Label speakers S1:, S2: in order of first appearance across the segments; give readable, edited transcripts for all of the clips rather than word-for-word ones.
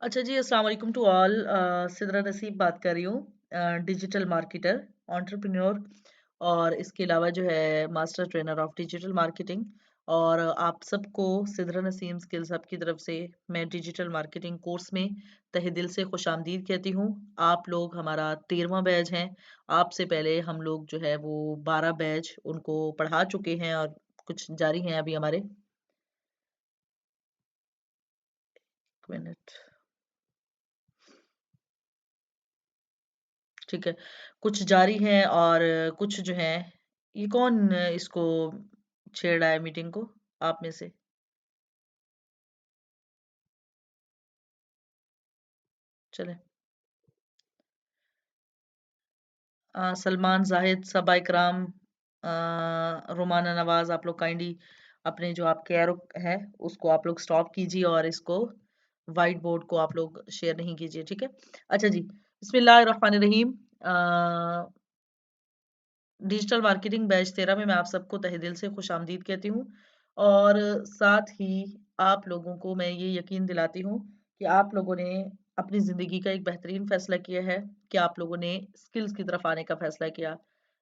S1: अच्छा जी, अस्सलाम वालेकुम टू ऑल। सिदरा नसीब बात कर रही हूँ, डिजिटल मार्केटर, एंटरप्रेन्योर और इसके अलावा जो है master trainer of digital marketing. और आप सबको सिदरा नसीम स्किल्स हब की तरफ से मैं डिजिटल मार्केटिंग कोर्स में तहे दिल से खुशामदीद कहती हूँ। आप लोग हमारा 13वां बैच हैं। आपसे पहले हम लोग जो है वो 12 बैच उनको पढ़ा चुके हैं और कुछ जारी हैं अभी हमारे। एक मिनट। ठीक है, कुछ जारी हैं और कुछ जो हैं। ये कौन इसको छेड़ रहा है मीटिंग को आप में से? चलें। सलमान, जाहिद, सबा इकराम, रुमाना नवाज़, आप लोग काइंडली अपने जो आपके एरो है उसको आप लोग स्टॉप कीजिए और इसको व्हाइट बोर्ड को आप लोग शेयर नहीं कीजिए, ठीक है? अच्छा जी, बिस्मिल्लाहिर्रहमानिर्रहीम। डिजिटल मार्केटिंग बैच 13 में मैं आप सबको तहे दिल से खुशामदीद कहती हूँ और साथ ही आप लोगों को मैं ये यकीन दिलाती हूँ कि आप लोगों ने अपनी ज़िंदगी का एक बेहतरीन फ़ैसला किया है कि आप लोगों ने स्किल्स की तरफ आने का फ़ैसला किया।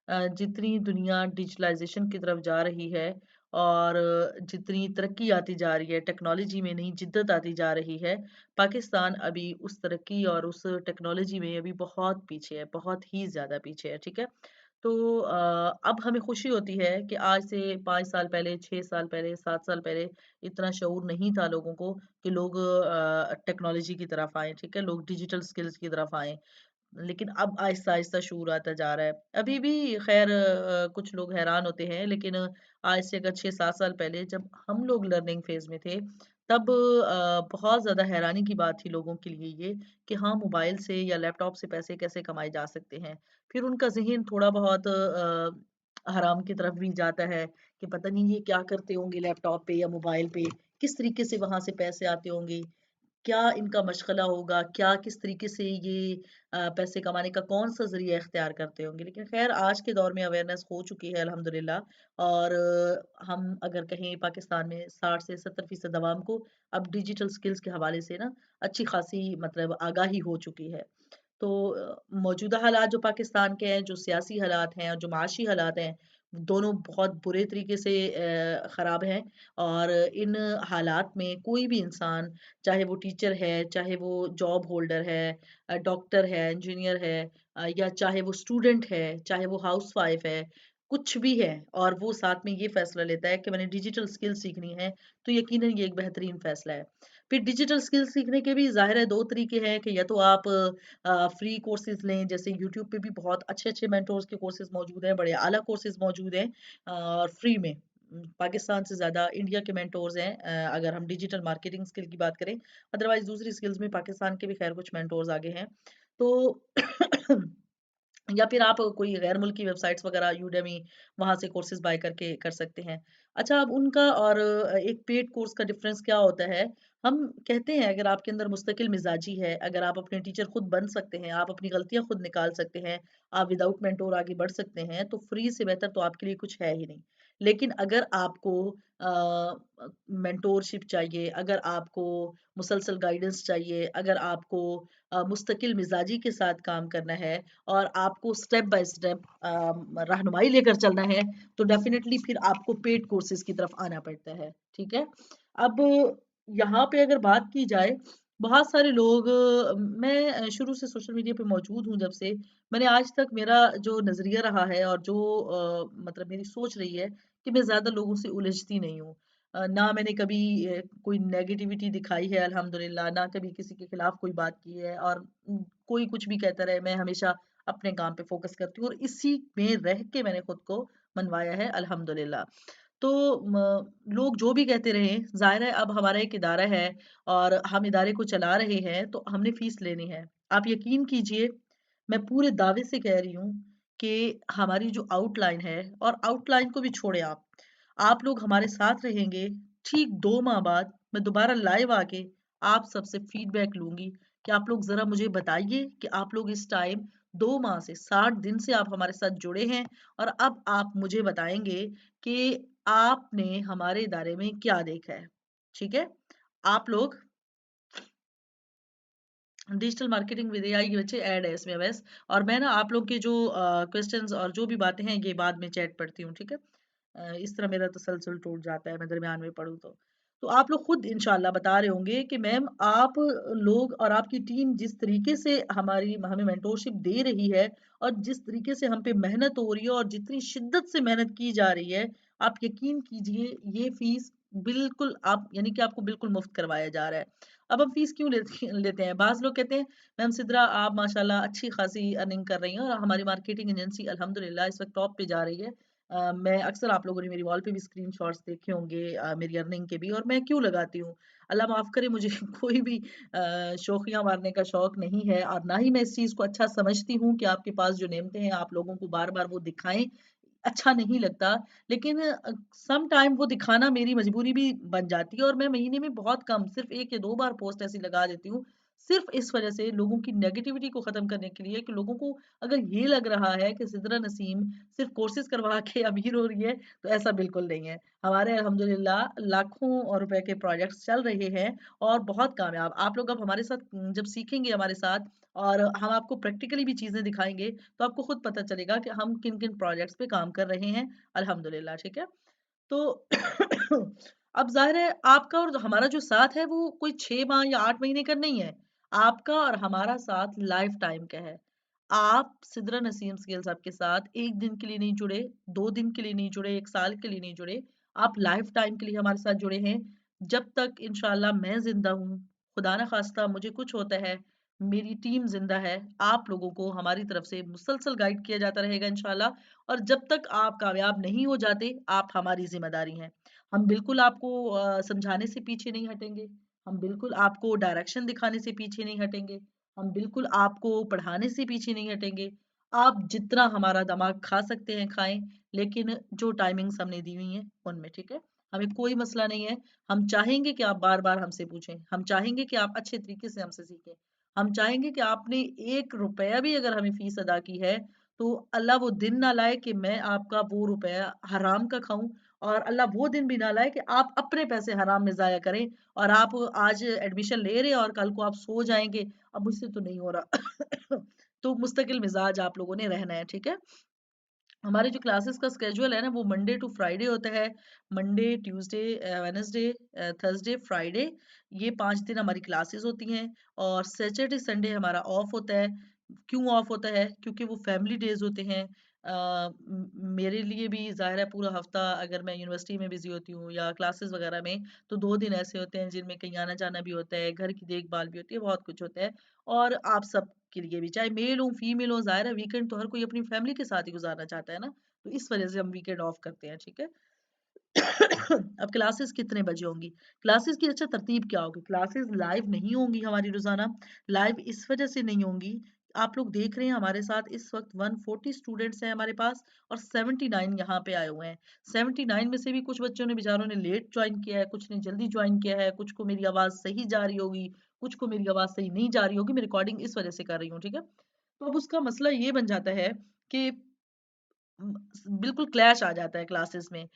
S1: जितनी दुनिया डिजिटलाइज़ेशन की तरफ जा रही है और जितनी तरक्की आती जा रही है, टेक्नोलॉजी में नई जिद्दत आती जा रही है, पाकिस्तान अभी उस तरक्की और उस टेक्नोलॉजी में अभी बहुत पीछे है, बहुत ही ज़्यादा पीछे है, ठीक है? तो अब हमें खुशी होती है कि आज से 5 साल पहले, 6 साल पहले, 7 साल पहले इतना शऊर नहीं था लोगों को कि लोग टेक्नोलॉजी की तरफ आएँ, ठीक है? लोग डिजिटल स्किल्स की तरफ आएँ। लेकिन अब आहिस्ता-आहिस्ता शऊर आता जा रहा है। अभी भी ख़ैर कुछ लोग हैरान होते हैं, लेकिन आज से अगर 6-7 साल पहले जब हम लोग लर्निंग फ़ेज़ में थे, तब बहुत ज़्यादा हैरानी की बात थी लोगों के लिए ये कि हाँ, मोबाइल से या लैपटॉप से पैसे कैसे कमाए जा सकते हैं। फिर उनका ज़हन थोड़ा बहुत हराम की तरफ भी जाता है कि पता नहीं ये क्या करते होंगे लैपटॉप पे या मोबाइल पे, किस तरीके से वहाँ से पैसे आते होंगे। क्या इनका मशग़ला होगा? क्या किस तरीके से ये पैसे कमाने का कौन-सा ज़रिया इख्तियार करते होंगे? लेकिन ख़ैर आज के दौर में अवेयरनेस हो चुकी है अल्हम्दुलिल्लाह और हम अगर कहें पाकिस्तान में 60 से 70% अवाम को अब डिजिटल स्किल्स के हवाले से ना अच्छी ख़ासी मतलब आगाही हो चुकी है। तो मौजूदा हालात जो पाकिस्तान के हैं, जो सियासी हालात हैं और जो माशी हालात हैं, दोनों बहुत बुरे तरीके से ख़राब हैं और इन हालात में कोई भी इंसान, चाहे वो टीचर है, चाहे वो जॉब होल्डर है, डॉक्टर है, इंजीनियर है, या चाहे वो स्टूडेंट है, चाहे वो हाउसवाइफ है, कुछ भी है और वो साथ में ये फ़ैसला लेता है कि मैंने डिजिटल स्किल सीखनी है, तो यकीनन ये एक बेहतरीन फ़ैसला है। फिर डिजिटल स्किल सीखने के भी ज़ाहिर है 2 तरीके हैं कि या तो आप फ्री कोर्सेज़ लें, जैसे यूट्यूब पे भी बहुत अच्छे-अच्छे मेंटोर्स के कोर्सेज़ मौजूद हैं, बड़े आला कोर्सेज़ मौजूद हैं फ्री में। पाकिस्तान से ज़्यादा इंडिया के मेंटोर्स हैं, अगर हम डिजिटल मार्केटिंग स्किल की बात करें। अदरवाइज़ दूसरी स्किल्स में पाकिस्तान के भी खैर कुछ मेंटोर्स आगे हैं। तो या फिर आप कोई गैर मुल्की वेबसाइट्स वगैरह यूडेमी वहाँ से कोर्सेज़ बाय करके कर सकते हैं। अच्छा, अब उनका और एक पेड कोर्स का डिफ़रेंस क्या होता है? हम कहते हैं अगर आपके अंदर मुस्तकिल मिज़ाजी है, अगर आप अपने टीचर खुद बन सकते हैं, आप अपनी गलतियाँ खुद निकाल सकते हैं, आप विदाउट मेंटर आगे बढ़ सकते हैं, तो फ्री से बेहतर तो आपके लिए कुछ है ही नहीं। लेकिन अगर आपको मेंटोरशिप चाहिए, अगर आपको मुसलसल गाइडेंस चाहिए, अगर आपको मुस्तकिल मिज़ाजी के साथ काम करना है और आपको स्टेप बाय स्टेप रहनुमाई लेकर चलना है, तो डेफ़िनेटली फिर आपको पेड कोर्सेज़ की तरफ आना पड़ता है, ठीक है? अब यहाँ पे अगर बात की जाए, बहुत सारे लोग मैं शुरू से सोशल मीडिया पे मौजूद हूँ जब से, मैंने आज तक मेरा जो नज़रिया रहा है और जो मतलब मेरी सोच रही है कि मैं ज़्यादा लोगों से उलझती नहीं हूँ। ना मैंने कभी कोई नेगेटिविटी दिखाई है अल्हम्दुलिल्लाह, ना कभी किसी के खिलाफ कोई बात की है और कोई कुछ भी कहता रहे, मैं हमेशा अपने काम पे फ़ोकस करती हूँ और इसी में रह के मैंने खुद को मनवाया है अल्हम्दुलिल्लाह। तो लोग जो भी कहते रहें, ज़ाहिर है अब हमारा एक इदारा है और हम इदारे को चला रहे हैं, तो हमने फ़ीस लेनी है। आप यकीन कीजिए, मैं पूरे दावे से कह रही हूँ कि हमारी जो आउटलाइन है और आउटलाइन को भी छोड़ें आप लोग हमारे साथ रहेंगे, ठीक 2 माह बाद मैं दोबारा लाइव आके आप सबसे फीडबैक लूँगी कि आप लोग ज़रा मुझे बताइए कि आप लोग इस टाइम 2 माह से 60 दिन से आप हमारे साथ जुड़े हैं और अब आप मुझे बताएँगे कि आपने हमारे इदारे में क्या देखा है, ठीक है? आप लोग डिजिटल मार्केटिंग विद एआई की बच्चे ऐड है इसमें बस। और मैं ना आप लोग के जो क्वेश्चंस और जो भी बातें हैं ये बाद में चैट पढ़ती हूँ, ठीक है? इस तरह मेरा तसलसल टूट जाता है, मैं दरमियान में पढूँ तो। तो आप लोग खुद इंशाल्लाह बता रहे होंगे कि मैम आप लोग और आपकी टीम जिस तरीके से हमारी हमें मेंटोरशिप दे रही है और जिस तरीके से हम पे मेहनत हो रही है और जितनी शिद्दत से मेहनत की जा रही है, आप यकीन कीजिए ये फीस बिल्कुल आप यानी कि आपको बिल्कुल मुफ्त करवाया जा रहा है। अब हम फीस क्यों लेते लेते हैं? बाज़ लोग कहते हैं मैम सिद्रा आप माशाल्लाह अच्छी खासी अर्निंग कर रही हैं और हमारी मार्केटिंग एजेंसी अल्हम्दुलिल्लाह इस वक़्त टॉप पे जा रही है। मैं अक्सर आप लोगों ने मेरी वॉल पे भी स्क्रीनशॉट्स देखे होंगे मेरी अर्निंग के भी और मैं क्यों लगाती हूँ। अल्लाह माफ़ करे मुझे कोई भी शौकियाँ मारने का शौक नहीं है और ना ही मैं इस चीज़ को अच्छा समझती हूँ कि आपके पास जो नेमतें हैं आप लोगों को बार-बार वो दिखाएँ, अच्छा नहीं लगता। लेकिन सम टाइम वो दिखाना मेरी मजबूरी भी बन जाती है और मैं महीने में बहुत कम सिर्फ़ 1 या 2 बार पोस्ट ऐसी लगा देती हूँ। सिर्फ़ इस वज़ह से लोगों की नेगेटिविटी को ख़त्म करने के लिए कि लोगों को अगर ये लग रहा है कि सिद्रा नसीम सिर्फ़ कोर्सेज़ करवा के अमीर हो रही है, तो ऐसा बिल्कुल नहीं है। हमारे अल्हम्दुलिल्लाह लाखों और रुपए के प्रोजेक्ट्स चल रहे हैं और बहुत कामयाब। आप लोग अब हमारे साथ जब सीखेंगे हमारे साथ और हम आपको प्रैक्टिकली भी चीज़ें दिखाएँगे, तो आपको खुद पता चलेगा कि हम किन-किन प्रोजेक्ट्स पे काम कर रहे हैं, अल्हम्दुलिल्लाह, ठीक है? तो अब ज़ाहिर है आपका और हमारा जो साथ है वो कोई 6 माह या 8 महीने का नहीं है। आपका और हमारा साथ लाइफ़ टाइम का है। आप सिद्रा नसीम स्किल्स आपके साथ 1 दिन के लिए नहीं जुड़े, 2 दिन के लिए नहीं जुड़े, 1 साल के लिए नहीं जुड़े। आप लाइफ़ टाइम के लिए हमारे साथ जुड़े हैं। जब तक इंशाअल्लाह मैं ज़िंदा हूँ, खुदा ना ख़ास्ता मुझे कुछ होता है, मेरी टीम ज़िंदा है, आप लोगों को हमारी तरफ से मुसलसल गाइड किया जाता रहेगा इंशाअल्लाह और जब तक आप कामयाब नहीं हो जाते, आप हमारी ज़िम्मेदारी हैं। हम बिल्कुल आपको समझाने से पीछे नहीं हटेंगे, हम बिल्कुल आपको डायरेक्शन दिखाने से पीछे नहीं हटेंगे, हम बिल्कुल आपको पढ़ाने से पीछे नहीं हटेंगे। आप जितना हमारा दिमाग खा सकते हैं खाएँ, लेकिन जो टाइमिंग्स हमने दी हुई हैं, उनमें, ठीक है? हमें कोई मसला नहीं है, हम चाहेंगे कि आप बार-बार हमसे पूछें, हम चाहेंगे कि आप अच्छे तरीके से हमसे सीखें। हम चाहेंगे कि आपने 1 रुपया भी अगर हमें फ़ीस अदा की है, तो अल्लाह वो दिन ना लाए कि मैं आपका वो रुपया हराम का खाऊँ और अल्लाह वो दिन भी ना लाए कि आप अपने पैसे हराम में ज़ाया करें और आप आज एडमिशन ले रहे हैं और कल को आप सो जाएँगे, अब मुझसे तो नहीं हो रहा। तो मुस्तकिल मिज़ाज आप लोगों ने रहना है, ठीक है? हमारे जो क्लासेस का स्केड्यूल है ना वो मंडे टू फ्राइडे होता है। Monday, Tuesday, Wednesday, Thursday, Friday ये 5 दिन हमारी क्लासेस होती हैं और सैटरडे, संडे हमारा ऑफ होता है। क्यों ऑफ होता है? क्योंकि वो फैमिली डेज़ होते हैं। मेरे लिए भी ज़ाहिर है पूरा हफ्ता अगर मैं यूनिवर्सिटी में बिज़ी होती हूँ या क्लासेस वगैरह में, तो 2 दिन ऐसे होते हैं जिनमें कहीं आना-जाना भी होता है, घर की देखभाल भी होती है, बहुत कुछ होता है। और आप सब के लिए भी, चाहे मेल हो, फीमेल हो, ज़ाहिर है वीकेंड तो हर कोई अपनी फैमिली के साथ ही गुज़ारना चाहता है ना, तो इस वज़ह से हम वीकेंड ऑफ करते हैं, ठीक है? अब क्लासेस कितने बजे होंगी? क्लासेस की अच्छा तरतीब क्या होगी? क्लासेस लाइव नहीं होंगी हमारी रोज़ाना, लाइव इस वज़ह से नहीं होंगी, आप लोग देख रहे हैं हमारे साथ इस वक़्त 140 स्टूडेंट्स हैं हमारे पास और 79 यहाँ पे आए हुए हैं। 79 में से भी कुछ बच्चों ने बेचारों ने लेट जॉइन किया है, कुछ ने जल्दी जॉइन किया है, कुछ को मेरी आवाज़ सही जा रही होगी, कुछ को मेरी आवाज़ सही नहीं जा रही होगी, मैं रिकॉर्डिंग इस वज़ह से कर रही हूँ, ठीक है? तो अब उसका मसला ये बन जाता है कि बिल्कुल क्लैश आ जाता है क्लासेस में।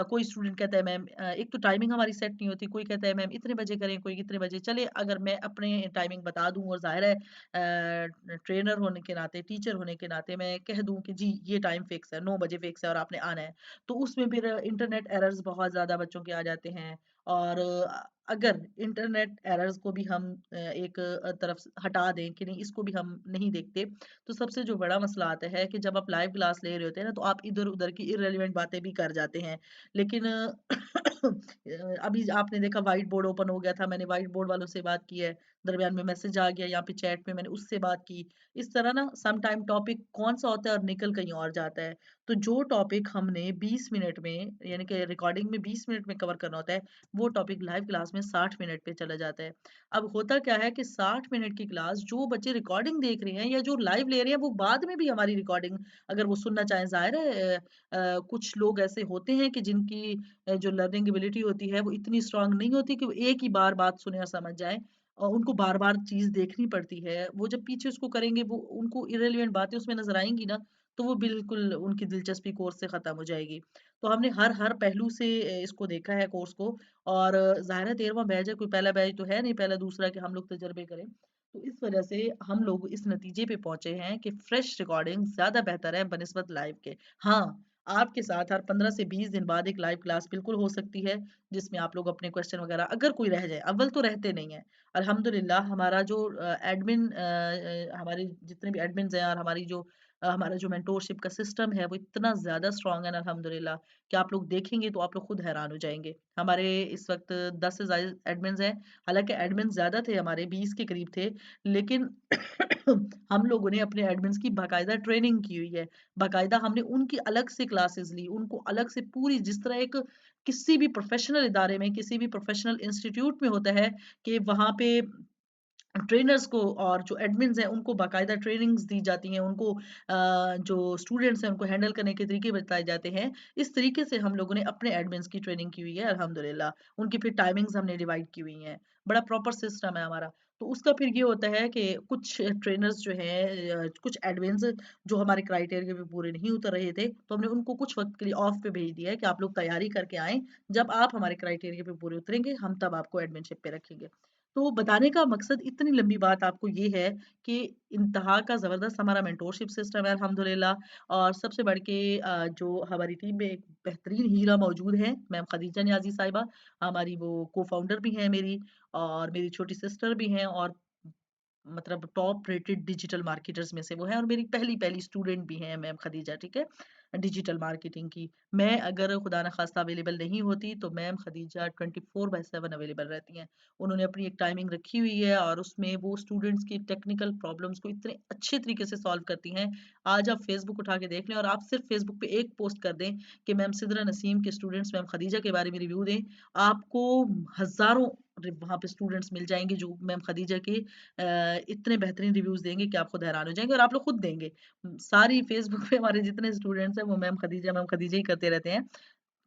S1: कोई स्टूडेंट कहता है मैम एक तो टाइमिंग हमारी सेट नहीं होती, कोई कहता है मैम इतने बजे करें, कोई इतने बजे। चले अगर मैं अपने टाइमिंग बता दूँ और ज़ाहिर है ट्रेनर होने के नाते, टीचर होने के नाते मैं कह दूँ कि जी ये टाइम फिक्स है, 9 बजे फिक्स है और आपने आना है। तो उसमें फिर इंटरनेट एरर्स बहुत ज़्यादा बच्चों के आ जाते हैं और अगर इंटरनेट एरर्स को भी हम एक तरफ हटा दें कि नहीं इसको भी हम नहीं देखते, तो सबसे जो बड़ा मसला आता है कि जब आप लाइव क्लास ले रहे होते हैं ना, तो आप इधर-उधर की इर्रेलेवेंट बातें भी कर जाते हैं। लेकिन अभी आपने देखा व्हाइट बोर्ड ओपन हो गया था, मैंने व्हाइट बोर्ड वालों से बात की है, दरमियान में मैसेज आ गया, यहाँ पे चैट में मैंने उससे बात की। इस तरह ना सम टाइम टॉपिक कौन-सा होता है और निकल कहीं और जाता है। तो जो टॉपिक हमने 20 मिनट में यानी कि रिकॉर्डिंग में 20 मिनट में कवर करना होता है, वो टॉपिक लाइव क्लास में 60 मिनट पे चला जाता है। अब होता क्या है कि 60 मिनट की क्लास जो बच्चे रिकॉर्डिंग देख रहे हैं या जो लाइव ले रहे हैं वो बाद में भी हमारी रिकॉर्डिंग अगर वो सुनना चाहें ज़ाहिर है कुछ लोग ऐसे होते हैं कि जिनकी जो लर्निंग एबिलिटी होती है वो इतनी स्ट्रांग नहीं होती कि वो एक ही बार बात सुने और समझ जाएँ और उनको बार-बार चीज़ देखनी पड़ती है। वो जब पीछे उसको करेंगे वो उनको इर्रेलेवेंट बातें उसमें नज़र आएँगी ना तो वो बिल्कुल उनकी दिलचस्पी कोर्स से ख़त्म हो जाएगी। तो हमने हर पहलू से इसको देखा है कोर्स को, और ज़ाहिर है 13वां बैच है, कोई पहला बैच तो है नहीं, पहला दूसरा कि हम लोग तजर्बे करें। तो इस वजह से हम लोग इस नतीजे पे पहुँचे हैं कि फ्रेश रिकॉर्डिंग ज़्यादा बेहतर है बनिस्बत लाइव के। हाँ, आपके साथ हर 15 से 20 दिन बाद एक लाइव क्लास बिल्कुल हो सकती है, जिसमें आप लोग अपने क्वेश्चन वगैरह अगर कोई रह जाए, अव्वल तो रहते नहीं हैं। अल्हम्दुलिल्लाह हमारा जो हमारे जितने भी एडमिन्स हैं, और हमारा जो मेंटोरशिप का सिस्टम है वो इतना ज़्यादा स्ट्रॉन्ग है ना अल्हम्दुलिल्लाह, कि आप लोग देखेंगे तो आप लोग खुद हैरान हो जाएँगे। हमारे इस वक़्त 10 से ज़ायद एडमिन्स हैं, हालाँकि एडमिन्स ज़्यादा थे, हमारे 20 के करीब थे, लेकिन हम लोगों ने अपने एडमिन्स की बाकायदा ट्रेनिंग की हुई है। बाकायदा हमने उनकी अलग से क्लासेस ली, उनको अलग से पूरी, जिस तरह एक किसी भी प्रोफ़ेशनल इदारे में, किसी भी प्रोफ़ेशनल इंस्टीट्यूट में होता है कि वहाँ पे ट्रेनर्स को और जो एडमिन्स हैं उनको बाकायदा ट्रेनिंग्स दी जाती हैं, उनको जो स्टूडेंट्स हैं उनको हैंडल करने के तरीके बताए जाते हैं। इस तरीके से हम लोगों ने अपने एडमिन्स की ट्रेनिंग की हुई है अल्हम्दुलिल्लाह। उनकी फिर टाइमिंग्स हमने डिवाइड की हुई हैं। बड़ा प्रॉपर सिस्टम है हमारा। तो उसका फिर ये होता है कि कुछ ट्रेनर्स जो हैं, कुछ एडमिन्स जो हमारे क्राइटेरिया पे पूरे नहीं उतर रहे थे, तो हमने उनको कुछ वक़्त के लिए ऑफ पे भेज दिया है कि आप लोग तैयारी करके आएँ। जब आप हमारे क्राइटेरिया पे पूरे उतरेंगे, हम तब आपको एडमिनशिप पे रखेंगे। तो बताने का मकसद, इतनी लंबी बात आपको ये है कि इंतहा का ज़बरदस्त हमारा मेंटोरशिप सिस्टम है अल्हम्दुलिल्लाह। और सबसे बढ़ के जो हमारी टीम में एक बेहतरीन हीरा मौजूद है, मैम खदीजा नियाज़ी साहिबा, हमारी वो को-फाउंडर भी हैं मेरी, और मेरी छोटी सिस्टर भी हैं, और मतलब टॉप रेटेड डिजिटल मार्केटर्स में से वो हैं, और मेरी पहली-पहली स्टूडेंट भी हैं मैम खदीजा, ठीक है? डिजिटल मार्केटिंग की। मैं अगर खुदा ना ख़ास्ता अवेलेबल नहीं होती, तो मैम खदीजा 24/7 अवेलेबल रहती हैं। उन्होंने अपनी एक टाइमिंग रखी हुई है, और उसमें वो स्टूडेंट्स की टेक्निकल प्रॉब्लम्स को इतने अच्छे तरीके से सॉल्व करती हैं। आज आप फ़ेसबुक उठा के देख लें, और आप सिर्फ़ फ़ेसबुक पे एक पोस्ट कर दें कि मैम सिदरा नसीम के स्टूडेंट्स मैम खदीजा के बारे में रिव्यू दें, आपको हज़ारों वहाँ पे स्टूडेंट्स मिल जाएँगे जो मैम खदीजा के इतने बेहतरीन रिव्यूज़ देंगे कि आप खुद हैरान हो जाएँगे, और आप लोग खुद देंगे। सारी फ़ेसबुक पे हमारे जितने स्टूडेंट्स हैं वो मैम खदीजा ही करते रहते हैं।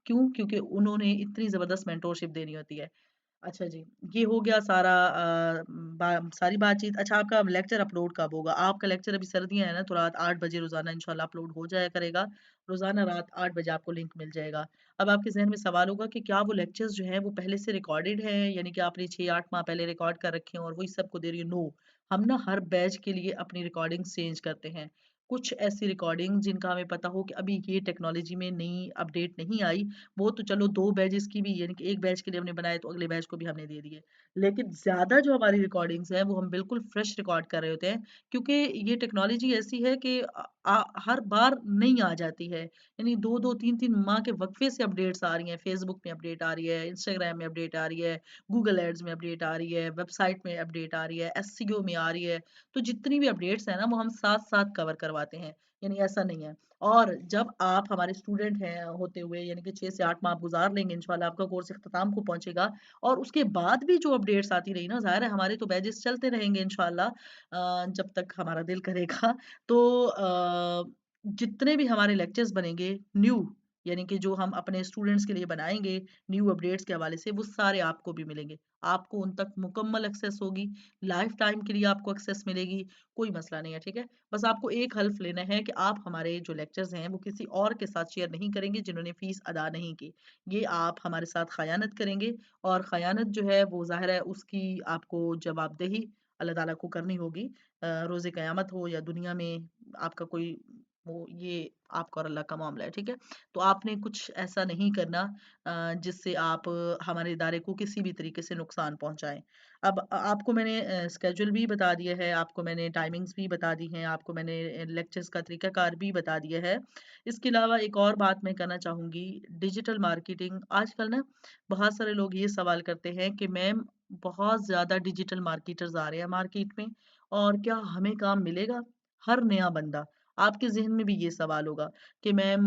S1: क्यों? क्योंकि उन्होंने इतनी ज़बरदस्त मेंटोरशिप देनी होती है। अच्छा जी, ये हो गया सारा सारी बातचीत। अच्छा, आपका लेक्चर अपलोड कब होगा? आपका लेक्चर, अभी सर्दियाँ हैं ना, तो रात 8 बजे रोज़ाना इंशाल्लाह अपलोड हो जाया करेगा। रोज़ाना रात 8 बजे आपको लिंक मिल जाएगा। अब आपके ज़हन में सवाल होगा कि क्या वो लेक्चर्स जो हैं वो पहले से रिकॉर्डेड हैं, यानी कि आपने 6-8 माह पहले रिकॉर्ड कर रखे हैं और वही सबको दे रही हो? नो, हम ना हर बैच के लिए अपनी रिकॉर्डिंग्स चेंज करते हैं। कुछ ऐसी रिकॉर्डिंग जिनका हमें पता हो कि अभी ये टेक्नोलॉजी में नई अपडेट नहीं आई, वो तो चलो 2 बैचेस की भी, यानी कि 1 बैच के लिए हमने बनाए तो अगले बैच को भी हमने दे दिए। लेकिन ज़्यादा जो हमारी रिकॉर्डिंग्स हैं वो हम बिल्कुल फ्रेश रिकॉर्ड कर रहे होते हैं, क्योंकि ये टेक्नोलॉजी ऐसी है कि हर बार नई आ जाती है। यानी 2-2 3-3 माह के वक़्फ़े से अपडेट्स आ रही हैं, फ़ेसबुक में अपडेट आ रही है, इंस्टाग्राम में अपडेट आ रही है, गूगल एड्स में अपडेट आ रही है, वेबसाइट में अपडेट आ रही है, एसईओ में आ रही है। तो जितनी भी अपडेट्स हैं ना वो हम साथ-साथ कवर करवाते हैं, यानी ऐसा नहीं है। और जब आप हमारे स्टूडेंट हैं होते हुए, यानी कि 6 से 8 माह आप गुज़ार लेंगे, इंशाल्लाह आपका कोर्स इख्तिताम को पहुँचेगा, और उसके बाद भी जो अपडेट्स आती रही ना, ज़ाहिर है हमारे तो बैचेस चलते रहेंगे इंशाल्लाह, जब तक हमारा दिल करेगा। तो जितने भी हमारे लेक्चर्स बनेंगे न्यू, यानी कि जो हम अपने स्टूडेंट्स के लिए बनाएँगे न्यू अपडेट्स के हवाले से, वो सारे आपको भी मिलेंगे। आपको उन तक मुकम्मल एक्सेस होगी, लाइफ़ टाइम के लिए आपको एक्सेस मिलेगी, कोई मसला नहीं है, ठीक है? बस आपको एक हल्फ़ लेना है कि आप हमारे जो लेक्चर्स हैं वो किसी और के साथ शेयर नहीं करेंगे जिन्होंने फ़ीस अदा नहीं की। ये आप हमारे साथ ख़यानत करेंगे, और ख़यानत जो है वो ज़ाहिर है उसकी आपको जवाबदेही अल्लाह ताला को करनी होगी। रोज़े क़यामत हो या दुनिया में आपका कोई वो, ये आपका और अल्लाह का मामला है, ठीक है? तो आपने कुछ ऐसा नहीं करना जिससे आप हमारे इदारे को किसी भी तरीके से नुकसान पहुँचाएँ। अब आपको मैंने स्केड्यूल भी बता दिया है, आपको मैंने टाइमिंग्स भी बता दी हैं, आपको मैंने लेक्चर्स का तरीक़ाकार भी बता दिया है। इसके अलावा एक और बात मैं करना चाहूँगी, डिजिटल मार्केटिंग आजकल ना बहुत सारे लोग ये सवाल करते हैं कि मैम बहुत ज़्यादा डिजिटल मार्केटर्स आ रहे हैं मार्केट में, और क्या हमें काम मिलेगा? हर नया बंदा, आपके ज़हन में भी ये सवाल होगा कि मैम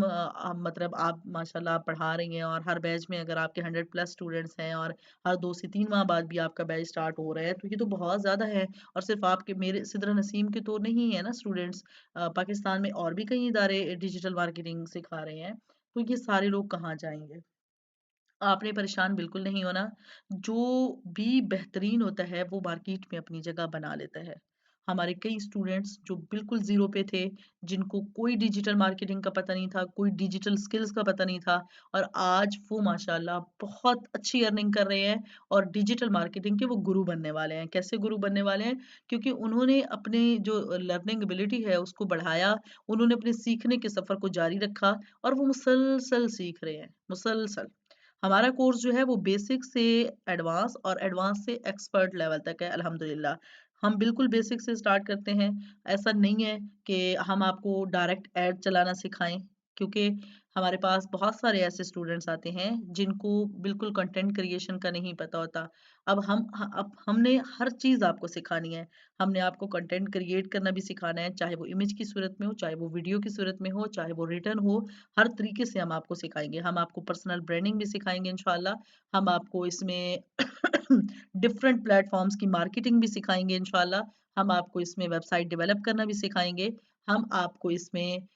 S1: मतलब आप माशाल्लाह आप पढ़ा रही हैं, और हर बैच में अगर आपके 100 प्लस स्टूडेंट्स हैं, और हर 2 से 3 माह बाद भी आपका बैच स्टार्ट हो रहा है, तो ये तो बहुत ज़्यादा है। और सिर्फ़ आपके, मेरे सिदरा नसीम के तो नहीं है ना स्टूडेंट्स, पाकिस्तान में और भी कई इदारे डिजिटल मार्केटिंग सिखा रहे हैं, तो ये सारे लोग कहाँ जाएँगे? आपने परेशान बिल्कुल नहीं होना, जो भी बेहतरीन होता है वो मार्केट में अपनी जगह बना लेता है। हमारे कई स्टूडेंट्स जो बिल्कुल ज़ीरो पे थे, जिनको कोई डिजिटल मार्केटिंग का पता नहीं था, कोई डिजिटल स्किल्स का पता नहीं था और आज वो माशाल्लाह बहुत अच्छी अर्निंग कर रहे हैं और डिजिटल मार्केटिंग के वो गुरु बनने वाले हैं। कैसे गुरु बनने वाले हैं? क्योंकि उन्होंने अपनी जो लर्निंग एबिलिटी है उसको बढ़ाया, उन्होंने अपने सीखने के सफ़र को जारी रखा और वो मुसलसल सीख रहे हैं, मुसलसल। हमारा कोर्स जो है वो बेसिक से एडवांस और एडवांस से एक्सपर्ट लेवल तक है अल्हम्दुलिल्लाह। हम बिल्कुल बेसिक से स्टार्ट करते हैं। ऐसा नहीं है कि हम आपको डायरेक्ट ऐड चलाना सिखाएँ क्योंकि हमारे पास बहुत सारे ऐसे स्टूडेंट्स आते हैं जिनको बिल्कुल कंटेंट क्रिएशन का नहीं पता होता। अब हमने हर चीज़ आपको सिखानी है। हमने आपको कंटेंट क्रिएट करना भी सिखाना है, चाहे वो इमेज की सूरत में हो, चाहे वो वीडियो की सूरत में हो, चाहे वो रिटन हो, हर तरीके से हम आपको सिखाएँगे। हम आपको पर्सनल ब्रांडिंग भी सिखाएँगे इंशाल्लाह। हम आपको इसमें डिफरेंट प्लेटफ़ॉर्म्स की मार्केटिंग भी सिखाएँगे इंशाल्लाह। हम आपको इसमें वेबसाइट डेवलप करना भी सिखाएँगे। हम आपको इसमें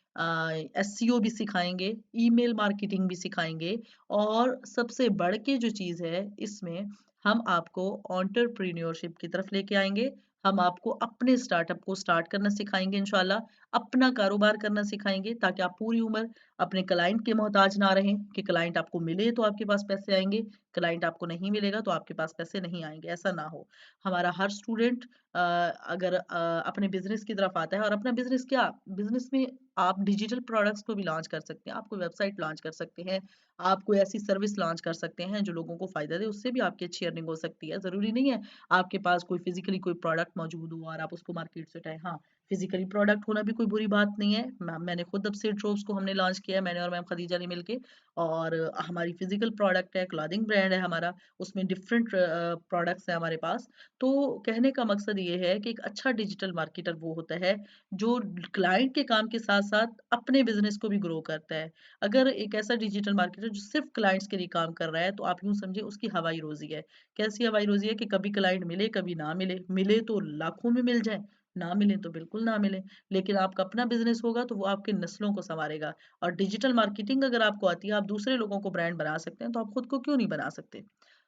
S1: एसईओ भी सिखाएँगे, ईमेल मार्केटिंग भी सिखाएँगे और सबसे बढ़ के जो चीज़ है इसमें हम आपको एंटरप्रेन्योरशिप की तरफ लेके आएँगे। हम आपको अपने स्टार्टअप को स्टार्ट करना सिखाएँगे इंशाल्लाह। अपना कारोबार करना सिखाएँगे ताकि आप पूरी उम्र अपने क्लाइंट के मोहताज ना रहें कि क्लाइंट आपको मिले तो आपके पास पैसे आएँगे, क्लाइंट आपको नहीं मिलेगा तो आपके पास पैसे नहीं आएँगे, ऐसा ना हो। हमारा हर स्टूडेंट अगर अपने बिज़नेस की तरफ आता है और अपना बिज़नेस क्या, बिज़नेस में आप डिजिटल प्रोडक्ट्स को भी लॉन्च कर सकते हैं, आप कोई वेबसाइट लॉन्च कर सकते हैं, आप कोई ऐसी सर्विस लॉन्च कर सकते हैं जो लोगों को फ़ायदा दे, उससे भी आपकी अच्छी अर्निंग हो सकती है। ज़रूरी नहीं है आपके पास कोई फ़िज़िकली कोई प्रोडक्ट मौजूद हो और आप उसको मार्केट से उठाएँ। हाँ, फ़िज़िकली प्रोडक्ट होना भी कोई बुरी बात नहीं है। मैंने खुद अब सीड ड्रॉप्स को हमने लॉन्च किया है, मैंने और मैम खदीजा ने मिलके और हमारी फ़िज़िकल प्रोडक्ट है, क्लॉथिंग ब्रांड है हमारा, उसमें डिफरेंट प्रोडक्ट्स हैं हमारे पास। तो कहने का मकसद ये है कि एक अच्छा डिजिटल मार्केटर वो होता है जो क्लाइंट के काम के साथ-साथ अपने बिज़नेस को भी ग्रो करता है। अगर एक ऐसा डिजिटल मार्केटर जो सिर्फ़ क्लाइंट्स के लिए काम कर रहा है, तो आप यूँ समझिए उसकी हवाई रोज़ी है। कैसी हवाई रोज़ी है कि कभी क्लाइंट मिले, कभी ना मिले। मिले तो लाखों में मिल जाए, ना मिले तो बिल्कुल ना मिले। लेकिन आपका अपना बिज़नेस होगा तो वो आपके नस्लों को सँवारेगा और डिजिटल मार्केटिंग अगर आपको आती है, आप दूसरे लोगों को ब्रांड बना सकते हैं, तो आप खुद को क्यों नहीं बना सकते?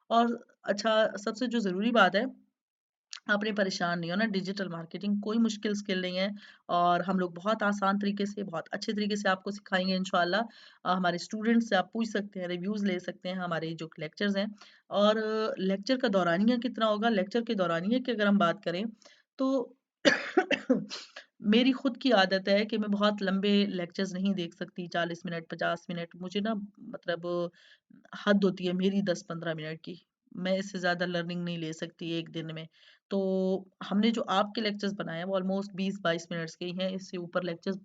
S1: और अच्छा सबसे जो ज़रूरी बात है आपने परेशान नहीं होना, डिजिटल मार्केटिंग कोई मुश्किल स्किल नहीं है और हम लोग बहुत आसान तरीके से, बहुत अच्छे तरीके से आपको सिखाएँगे इंशाल्लाह। हमारे स्टूडेंट्स से आप पूछ सकते हैं, रिव्यूज़ ले सकते हैं हमारे जो लेक्चर्स हैं और लेक्चर का दौरानिया कितना होगा, लेक्चर के दौरानिए की अगर हम बात करें, तो मेरी खुद की आदत है कि मैं बहुत लंबे लेक्चर्स नहीं देख सकती, 40 मिनट, 50 मिनट, मुझे ना मतलब हद होती है मेरी 10-15 मिनट की। मैं इससे ज़्यादा लर्निंग नहीं ले सकती एक दिन में। तो हमने जो आपके लेक्चर्स बनाए हैं वो ऑलमोस्ट 20-22 मिनट्स के ही हैं, इससे ऊपर लेक्चर्स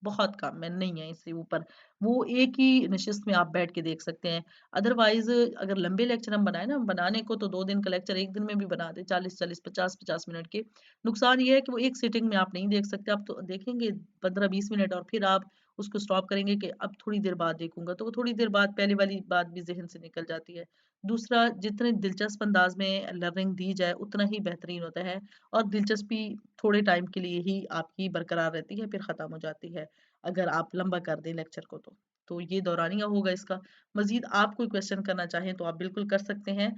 S1: बहुत कम है, नहीं है इससे ऊपर। वो एक ही नशिस्त में आप बैठ के देख सकते हैं। अदरवाइज़ अगर लंबे लेक्चर हम बनाएँ ना, बनाने को तो 2 दिन का लेक्चर 1 दिन में भी बना दें 40-40, 50-50 मिनट के। नुकसान ये है कि वो एक सिटिंग में आप नहीं देख सकते, आप तो देखेंगे 15-20 मिनट और फिर आप उसको स्टॉप करेंगे कि अब थोड़ी देर बाद देखूँगा, तो वो थोड़ी देर बाद पहले वाली बात भी ज़हन से निकल जाती है। दूसरा, जितने दिलचस्प अंदाज़ में लर्निंग दी जाए, उतना ही बेहतरीन होता है और दिलचस्पी थोड़े टाइम के लिए ही आपकी बरकरार रहती है, फिर ख़त्म हो जाती है, अगर आप लंबा कर दें लेक्चर को तो। तो ये दौरानिया होगा इसका। मज़ीद आप कोई क्वेश्चन करना चाहें तो आप बिल्कुल कर सकते हैं।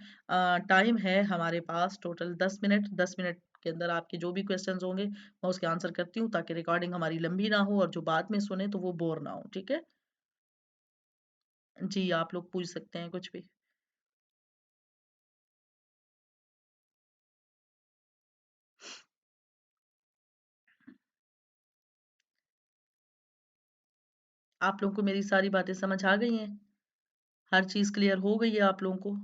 S1: टाइम है हमारे पास टोटल 10 मिनट, 10 मिनट के अंदर आपके जो भी क्वेश्चन्स होंगे, मैं उसके आंसर करती हूँ ताकि रिकॉर्डिंग हमारी लंबी ना हो और जो बाद में सुने तो वो बोर ना हो, ठीक है? जी, आप लोग पूछ सकते हैं कुछ भी। आप लोगों को मेरी सारी बातें समझ आ गई हैं? हर चीज़ क्लियर हो गई है आप लोगों को?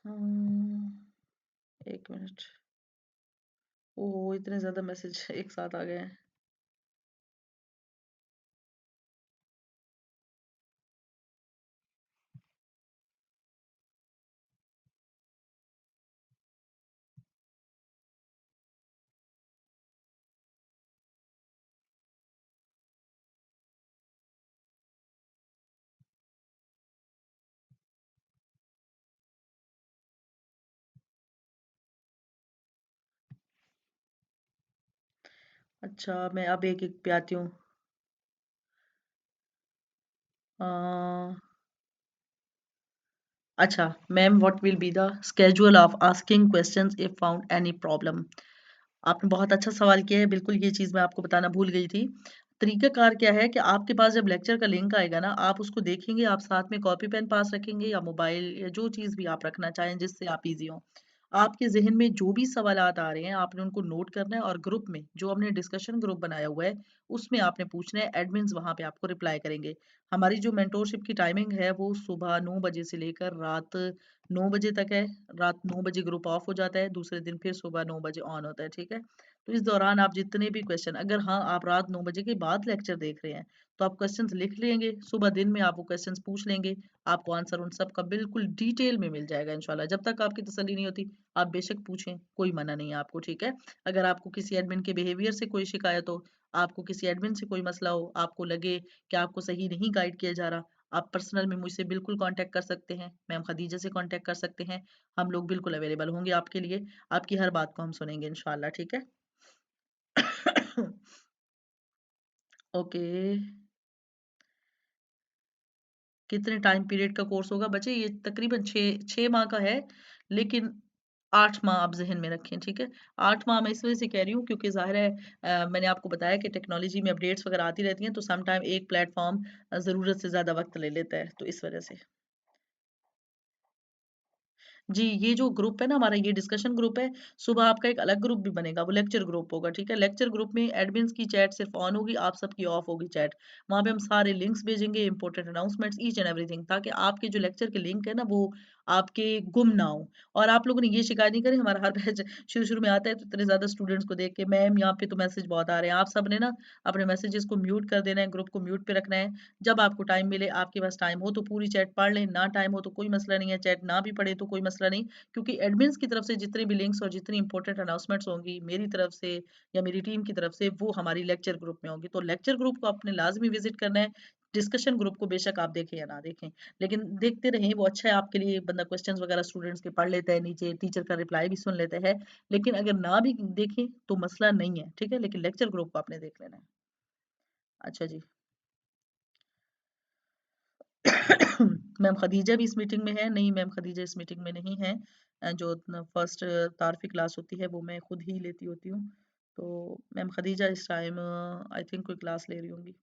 S1: हुँ, 1 मिनट। ओह! इतने ज़्यादा मैसेज एक साथ आ गए हैं। अच्छा, मैं अब एक-एक पे आती हूँ। अ अच्छा, ma'am what will be the schedule of asking questions if found any problem? आपने बहुत अच्छा सवाल किया है, बिल्कुल ये चीज़ मैं आपको बताना भूल गई थी। तरीकाकार क्या है कि आपके पास जब लेक्चर का लिंक आएगा ना, आप उसको देखेंगे, आप साथ में कॉपी पेन पास रखेंगे या मोबाइल या जो चीज़ भी आप रखना चाहें जिससे आप ईज़ी हो। आपके ज़हन में जो भी सवालात आ रहे हैं, आपने उनको नोट करना है और ग्रुप में, जो हमने डिस्कशन ग्रुप बनाया हुआ है, उसमें आपने पूछना है, एडमिन्स वहाँ पे आपको रिप्लाई करेंगे। हमारी जो मेंटोरशिप की टाइमिंग है, वो सुबह 9 बजे से लेकर रात 9 बजे तक है। रात 9 बजे ग्रुप ऑफ हो जाता है, दूसरे दिन फिर सुबह 9 बजे ऑन होता है, ठीक है? तो इस दौरान आप जितने भी क्वेश्चन अगर हाँ, आप रात 9 बजे के बाद लेक्चर देख रहे हैं, तो आप क्वेश्चंस लिख लेंगे, सुबह दिन में आप वो क्वेश्चंस पूछ लेंगे, आपको आंसर उन सब का बिल्कुल डिटेल में मिल जाएगा इंशाल्लाह। जब तक आपकी तसल्ली नहीं होती, आप बेशक पूछें, कोई मना नहीं है आपको, ठीक है? अगर आपको किसी एडमिन के बिहेवियर से कोई शिकायत हो, आपको किसी एडमिन से कोई मसला हो, आपको लगे कि आपको सही नहीं गाइड किया जा रहा, आप पर्सनल में मुझसे बिल्कुल कॉन्टैक्ट कर सकते हैं, मैम खदीजा से कॉन्टैक्ट कर सकते हैं। हम लोग बिल्कुल अवेलेबल होंगे आपके लिए, आपकी हर बात को हम सुनेंगे इंशाल्लाह, ठीक है? ओके, कितने टाइम पीरियड का कोर्स होगा बच्चे? ये तकरीबन 6 माह का है, लेकिन 8 माह आप ज़हन में रखें, ठीक है? 8 माह मैं इस वजह से कह रही हूँ क्योंकि ज़ाहिर है मैंने आपको बताया कि टेक्नोलॉजी में अपडेट्स वगैरह आती रहती हैं, तो सम टाइम एक प्लेटफ़ॉर्म ज़रूरत से ज़्यादा वक़्त ले लेता है, तो इस वजह से। जी, ये जो ग्रुप है ना हमारा, ये डिस्कशन ग्रुप है, सुबह आपका एक अलग ग्रुप भी बनेगा, वो लेक्चर ग्रुप होगा, ठीक है? लेक्चर ग्रुप में एडमिन्स की चैट सिर्फ़ ऑन होगी, आप सबकी ऑफ होगी चैट। वहाँ पे हम सारे लिंक्स भेजेंगे, important announcements, each and everything, ताकि आपके जो लेक्चर के लिंक है ना, वो आपके गुम ना हो। और आप लोगों ने ये शिकायत नहीं करी, हमारा हर बैच शुरू-शुरू में आता है तो इतने ज़्यादा स्टूडेंट्स को देख के, मैम यहाँ पे तो मैसेज बहुत आ रहे हैं। आप सबने ना अपने मैसेजेस को म्यूट कर देना है, ग्रुप को म्यूट पे रखना है। जब आपको टाइम मिले, आपके पास टाइम हो तो पूरी चैट पढ़ लें, ना टाइम हो तो कोई मसला नहीं है, चैट ना भी पढ़े तो कोई मसला नहीं। क्योंकि एडमिन्स की तरफ से जितने भी लिंक्स और जितनी इंपॉर्टेंट अनाउंसमेंट्स होंगी मेरी तरफ से या मेरी टीम की तरफ से, वो हमारी लेक्चर ग्रुप में होंगी। तो लेक्चर ग्रुप को आपने लाजमी विजिट करना है। डिस्कशन ग्रुप को बेशक आप देखें या ना देखें, लेकिन देखते रहें, वो अच्छा है आपके लिए। बंदा क्वेश्चंस वगैरह स्टूडेंट्स के पढ़ लेता है, नीचे टीचर का रिप्लाई भी सुन लेता है। लेकिन अगर ना भी देखें तो मसला नहीं है, ठीक है? लेकिन लेक्चर ग्रुप को आपने देख लेना है। अच्छा जी। मैम खदीजा भी इस मीटिंग में है? नहीं मैम, खदीजा इस मीटिंग में नहीं है। जो फर्स्ट तारफ़ी क्लास होती है वो मैं खुद ही लेती होती हूँ। तो मैम खदीजा इस टाइम आई थिंक कोई क्लास ले रही होंगी।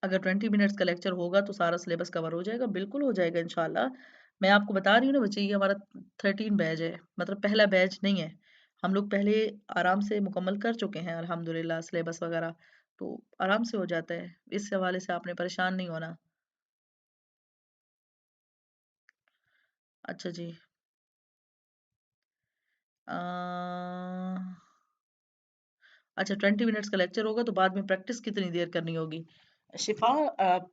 S1: अगर 20 मिनट्स का लेक्चर होगा तो सारा सिलेबस कवर हो जाएगा, बिल्कुल हो जाएगा इंशाल्लाह। मैं आपको बता रही हूँ ना बच्चे, ये हमारा 13 बैच है, मतलब पहला बैच नहीं है। हम लोग पहले आराम से मुकम्मल कर चुके हैं अल्हम्दुलिल्लाह सिलेबस वगैरह, तो आराम से हो जाता है। इस हवाले से आपने परेशान नहीं होना। अच्छा जी। अ, अच्छा 20 मिनट्स का लेक्चर होगा तो बाद में प्रैक्टिस कितनी देर करनी होगी? शिफ़ा,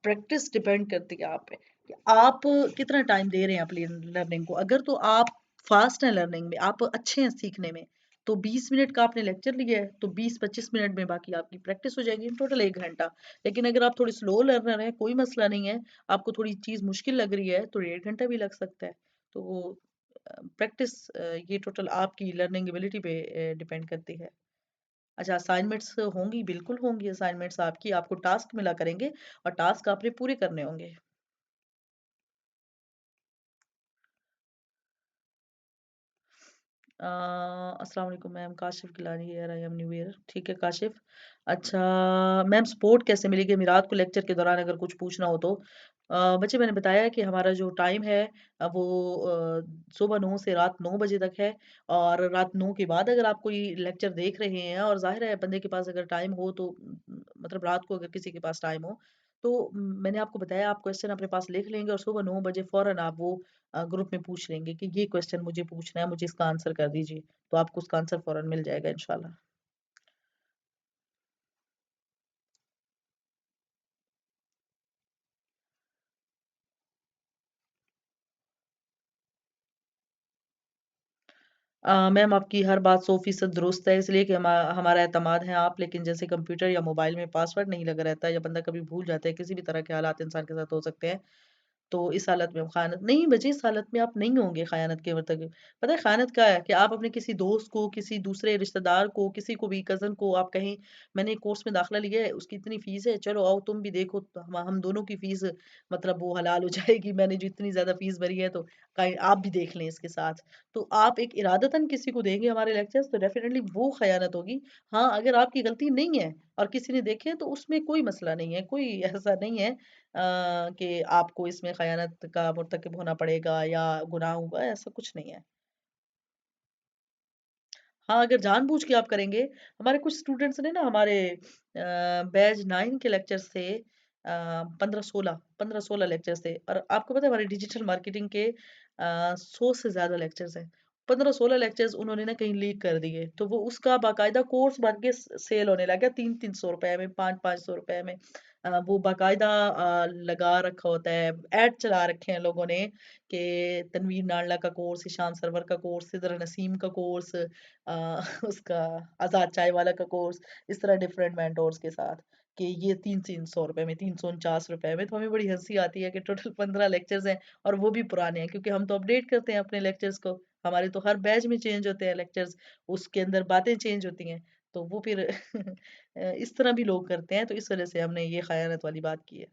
S1: प्रैक्टिस डिपेंड करती है आप पे कि आप कितना टाइम दे रहे हैं अपनी लर्निंग को। अगर तो आप फ़ास्ट हैं लर्निंग में, आप अच्छे हैं सीखने में, तो 20 मिनट का आपने लेक्चर लिया है, तो 20-25 मिनट में बाकी आपकी प्रैक्टिस हो जाएगी, टोटल 1 घंटा। लेकिन अगर आप थोड़ी स्लो लर्नर हैं, कोई मसला नहीं है, आपको थोड़ी चीज़ मुश्किल लग रही है, तो 1.5 घंटा भी लग सकता है। तो वो प्रैक्टिस ये टोटल आपकी लर्निंग एबिलिटी पे डिपेंड करती है। अच्छा, असाइनमेंट्स होंगी, बिल्कुल होंगी असाइनमेंट्स आपकी, आपको टास्क मिला करेंगे और टास्क आपने पूरे करने होंगे। अस्सलाम वालेकुम ma'am, Kashif Gilani here, I am new year. ठीक है काशिफ़। अच्छा मैम, सपोर्ट कैसे मिलेगी अमीरात को लेक्चर के दौरान अगर कुछ पूछना हो तो? बच्चे मैंने बताया कि हमारा जो टाइम है वो सुबह 9 से रात 9 बजे तक है। और रात 9 के बाद अगर आप कोई लेक्चर देख रहे हैं और ज़ाहिर है बंदे के पास अगर टाइम हो तो मतलब रात को अगर किसी के पास टाइम हो, तो मैंने आपको बताया आप क्वेश्चन अपने पास लिख लेंगे और सुबह 9 बजे फ़ौरन आप वो ग्रुप में पूछ लेंगे कि ये क्वेश्चन मुझे पूछना है, मुझे इसका आंसर कर दीजिए। तो आपको उसका आंसर फ़ौरन मिल जाएगा इंशाल्लाह। मैम आपकी हर बात 100% दुरुस्त है, इसलिए कि हमारा एतमाद है आप, लेकिन जैसे कंप्यूटर या मोबाइल में पासवर्ड नहीं लगा रहता है या बंदा कभी भूल जाता है, किसी भी तरह के हालात इंसान के साथ हो सकते हैं। तो इस हालत में हम ख़यानत नहीं बची, इस हालत में आप नहीं होंगे ख़यानत के मर्तकब। पता है ख़यानत क्या है? कि आप अपने किसी दोस्त को, किसी दूसरे रिश्तेदार को, किसी को भी कज़न को आप कहें, मैंने एक कोर्स में दाख़िला लिया है, उसकी इतनी फ़ीस है, चलो आओ तुम भी देखो तो हम दोनों की फ़ीस मतलब वो हलाल हो जाएगी, मैंने जो इतनी ज़्यादा फ़ीस भरी है तो कहीं आप भी देख लें इसके साथ। तो आप एक इरादतन किसी को देंगे हमारे लेक्चर्स तो डेफ़िनिटली वो ख़यानत होगी। हाँ, अगर आपकी गलती नहीं है और किसी ने देखे हैं तो उसमें कोई मसला नहीं है, कोई ऐसा नहीं है कि आपको इसमें ख़यानत का मुर्तकिब होना पड़ेगा या गुनाह होगा, ऐसा कुछ नहीं है। हाँ, अगर जानबूझ के आप करेंगे हमारे कुछ स्टूडेंट्स ने ना हमारे बैच 9 के लेक्चर्स थे 15-16 लेक्चर्स थे और आपको पता है हमारे डिजिटल मार्केटिंग के 100 से ज़्यादा लेक्चर्स हैं। 15-16 लेक्चर्स उन्होंने ना कहीं लीक कर दिए, तो वो उसका बाकायदा कोर्स बन के सेल होने लग गया 3-3 सौ रुपए में, 5-5 सौ रुपए में। वो बाकायदा लगा रखा होता है, ऐड चला रखे हैं लोगों ने कि तनवीर नाडला का कोर्स, ईशान सरवर का कोर्स, सिदरा नसीम का कोर्स उसका आज़ाद चाय वाला का कोर्स, इस तरह डिफरेंट मेंटोर्स के साथ कि ये 3-3 सौ रुपए में, 349 रुपए में, तो हमें बड़ी हँसी आती है कि टोटल 15 लेक्चर्स हैं और वो भी पुराने हैं क्योंकि हम तो अपडेट करते हैं अपने लेक्चर्स को। हमारे तो हर बैच में चेंज होते हैं लेक्चर्स, उसके अंदर बातें चेंज होती हैं, तो वो फिर इस तरह भी लोग करते हैं, तो इस वज़ह से हमने ये ख़यानत वाली बात की है।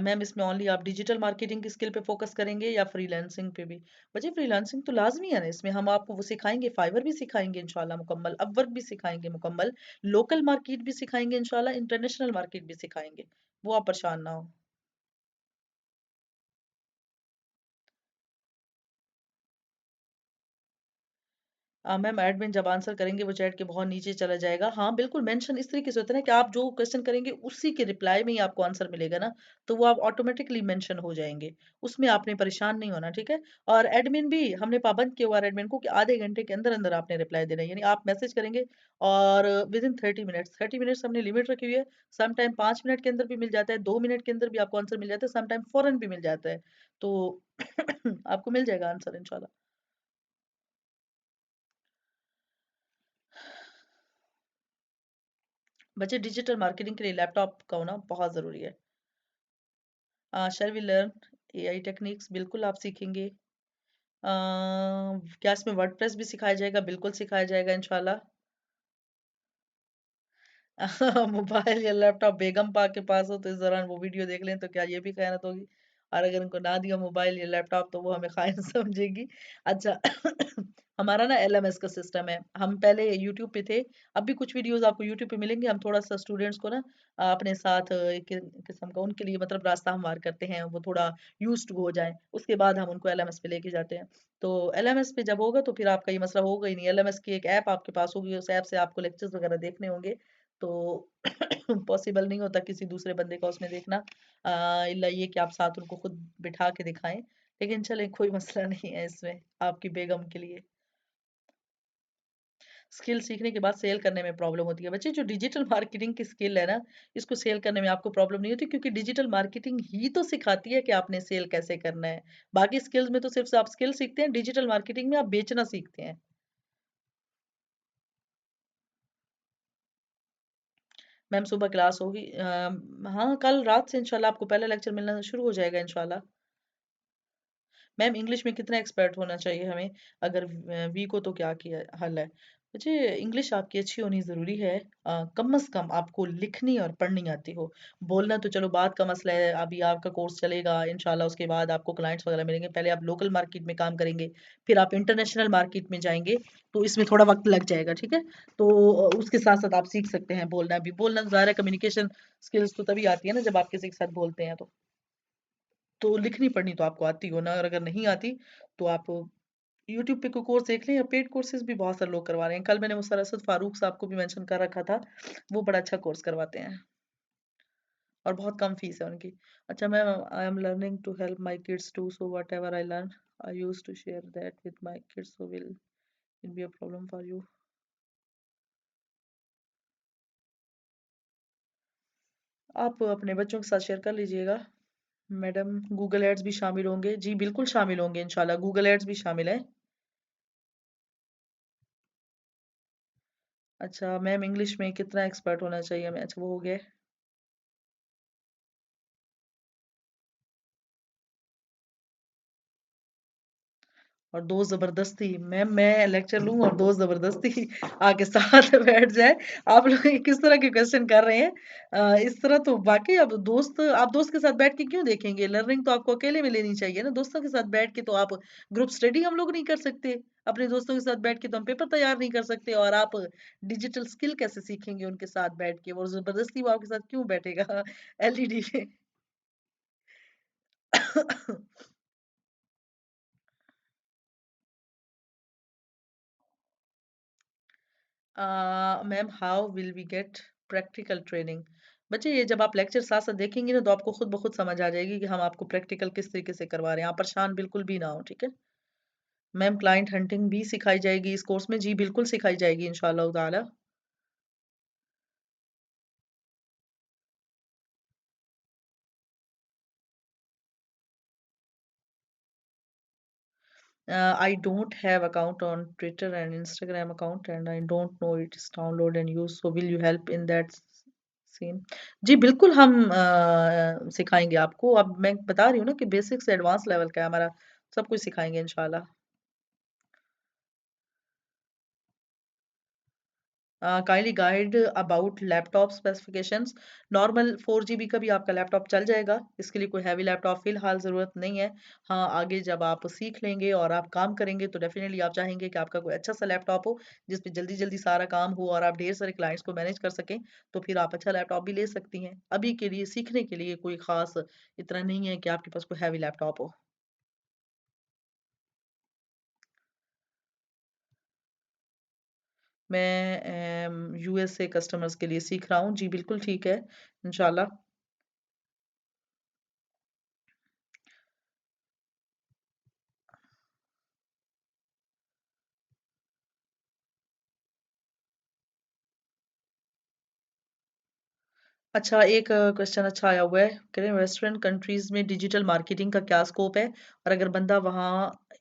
S1: मैम इसमें ओनली आप डिजिटल मार्केटिंग की स्किल पे फोकस करेंगे या फ्रीलांसिंग पे भी? बच्चे फ्रीलांसिंग तो लाज़मी है ना इसमें हम आपको वो सिखाएँगे, फाइवर भी सिखाएँगे इंशाल्लाह मुकम्मल, अपवर्क भी सिखाएँगे मुकम्मल, लोकल मार्केट भी सिखाएँगे इंशाल्लाह, इंटरनेशनल मार्केट भी सिखाएँगे। वो आप परेशान ना हो। मैम एडमिन जब आंसर करेंगे वो चैट के बहुत नीचे चला जाएगा। हाँ, बिल्कुल मेंशन इस तरीके से होता है ना कि आप जो क्वेश्चन करेंगे उसी के रिप्लाई में ही आपको आंसर मिलेगा ना, तो वो आप ऑटोमेटिकली मेंशन हो जाएँगे। उसमें आपने परेशान नहीं होना, ठीक है? और एडमिन भी हमने पाबंद किया हुआ है एडमिन को कि आधे घंटे के अंदर-अंदर आपने रिप्लाई देना है। यानी आप मैसेज करेंगे और विदिन 30 मिनट्स हमने लिमिट रखी हुई है। सम टाइम 5 मिनट के अंदर भी मिल जाता है, 2 मिनट के अंदर भी आपको आंसर मिल जाता है, सम टाइम फौरन भी मिल जाता है। तो आपको मिल जाएगा आंसर इंशाल्लाह। बच्चे डिजिटल मार्केटिंग के लिए लैपटॉप का होना बहुत ज़रूरी है। Shall we learn AI techniques बिल्कुल आप सीखेंगे। क्या इसमें वर्डप्रेस भी सिखाया जाएगा? बिल्कुल सिखाया जाएगा इंशाल्लाह। मोबाइल या लैपटॉप बेगम पाक के पास हो तो इस दौरान वो वीडियो देख लें तो क्या ये भी खयानत होगी? और अगर उनको ना दिया मोबाइल या लैपटॉप तो वो हमें खाइन समझेगी। अच्छा हमारा ना एलएमएस का सिस्टम है। हम पहले यूट्यूब पे थे, अब भी कुछ वीडियोज़ आपको यूट्यूब पे मिलेंगे। हम थोड़ा-सा स्टूडेंट्स को ना अपने साथ एक किस्म का उनके लिए मतलब रास्ता हमवार करते हैं, वो थोड़ा यूज़्ड टू हो जाएँ। उसके बाद हम उनको एलएमएस पे लेके जाते हैं। तो एलएमएस पे जब होगा तो फिर आपका ये मसला होगा ही नहीं। एलएमएस की एक ऐप आपके पास होगी, उस ऐप से आपको लेक्चर्स वगैरह देखने होंगे। तो पॉसिबल नहीं होता किसी दूसरे बंदे का उसमें देखना इल्ला ये कि आप साथ उनको खुद बिठा के दिखाएं लेकिन चलें कोई मसला नहीं है इसमें आपकी बेगम के लिए स्किल सीखने के बाद सेल करने में प्रॉब्लम होती है बच्चे जो डिजिटल मार्केटिंग की स्किल है ना इसको सेल करने में आपको प्रॉब्लम नहीं होती क्योंकि डिजिटल मार्केटिंग ही तो सिखाती है कि आपने सेल कैसे करना है बाकी स्किल्स में तो सिर्फ आप स्किल सीखते हैं डिजिटल मार्केटिंग में आप बेचना सीखते हैं मैम सुबह क्लास होगी हाँ कल रात से इंशाल्लाह आपको पहला लेक्चर मिलना शुरू हो जाएगा इंशाल्लाह मैम इंग्लिश में कितना एक्सपर्ट होना चाहिए हमें अगर वीक हो तो क्या किया हल है मुझे इंग्लिश आपकी अच्छी होनी ज़रूरी है कम से कम आपको लिखनी और पढ़नी आती हो बोलना तो चलो बात का मसला है अभी आपका कोर्स चलेगा इंशाल्लाह उसके बाद आपको क्लाइंट्स वगैरह मिलेंगे पहले आप लोकल मार्केट में काम करेंगे फिर आप इंटरनेशनल मार्केट में जाएंगे तो इसमें थोड़ा वक्त लग जाएगा ठीक है तो उसके साथ साथ आप सीख सकते हैं बोलना भी बोलना तो ज़ाहिर है कम्युनिकेशन स्किल्स तो तभी आती है ना जब आप किसी के साथ बोलते हैं तो लिखनी पढ़नी तो आपको आती हो ना और अगर नहीं आती तो आप यूट्यूब पे कोई कोर्स देख लें या पेड कोर्सेज भी बहुत सारे लोग करवा रहे हैं कल मैंने वो सरसद फारूक साहब को भी मेंशन कर रखा था वो बड़ा अच्छा कोर्स करवाते हैं और बहुत कम फीस है उनकी अच्छा ma'am I am learning to help my kids to so whatever I learn I use to share that with my kids so will it be a problem for you आप अपने बच्चों के साथ share कर लीजिएगा madam Google ads भी शामिल होंगे जी बिल्कुल शामिल होंगे इंशाल्लाह गूगल एड्स भी शामिल है अच्छा मैम इंग्लिश में कितना एक्सपर्ट होना चाहिए मैं अच्छा वो हो गया और दोस्त ज़बरदस्ती मैम मैं लेक्चर लूँ और दोस्त ज़बरदस्ती आके साथ में बैठ जाए। आप लोग ये किस तरह के क्वेश्चन कर रहे हैं? इस तरह तो वाक़ई अब दोस्त आप दोस्त के साथ बैठ के क्यों देखेंगे? लर्निंग तो आपको अकेले में लेनी चाहिए ना, दोस्तों के साथ बैठ के तो आप ग्रुप स्टडी हम लोग नहीं कर सकते। अपने दोस्तों के साथ बैठ के तो हम पेपर तैयार नहीं कर सकते और आप डिजिटल स्किल कैसे सीखेंगे उनके साथ बैठ के? और ज़बरदस्ती वो आपके साथ क्यों बैठेगा एलईडी पे? Ma'am how will we get practical training? बच्चे ये जब आप लेक्चर साथ साथ देखेंगे ना तो आपको खुद ब खुद समझ आ जाएगी कि हम आपको प्रैक्टिकल किस तरीके से करवा रहे हैं। आप परेशान बिल्कुल भी ना हो, ठीक है? मैम क्लाइंट हंटिंग भी सिखाई जाएगी इस कोर्स में? जी बिल्कुल सिखाई जाएगी इंशाल्लाह ताला। I don't have account on Twitter and Instagram account and I don't know it's download and use. So will you help in that scene? जी बिल्कुल हम सिखाएंगे आपको। अब मैं बता रही हूँ ना कि बेसिक से एडवांस लेवल का है हमारा, सब कुछ सिखाएंगे इंशाल्लाह। Kindly guide about laptop specifications. Normal 4 GB का भी आपका लैपटॉप चल जाएगा, इसके लिए कोई हैवी लैपटॉप फिलहाल ज़रूरत नहीं है। हाँ, आगे जब आप सीख लेंगे और आप काम करेंगे तो डेफिनेटली आप चाहेंगे कि आपका कोई अच्छा सा लैपटॉप हो जिस पे जल्दी जल्दी सारा काम हो और आप ढेर सारे क्लाइंट्स को मैनेज कर सकें, तो फिर आप अच्छा लैपटॉप भी ले सकती हैं। अभी के लिए सीखने के लिए कोई ख़ास इतना नहीं है कि आपके पास कोई हैवी लैपटॉप हो। मैं यूएसए कस्टमर्स के लिए सीख रहा हूँ। जी बिल्कुल ठीक है, इंशाल्लाह। अच्छा एक क्वेश्चन अच्छा आया हुआ है, कह रहे हैं वेस्टर्न कंट्रीज में डिजिटल मार्केटिंग का क्या स्कोप है और अगर बंदा वहाँ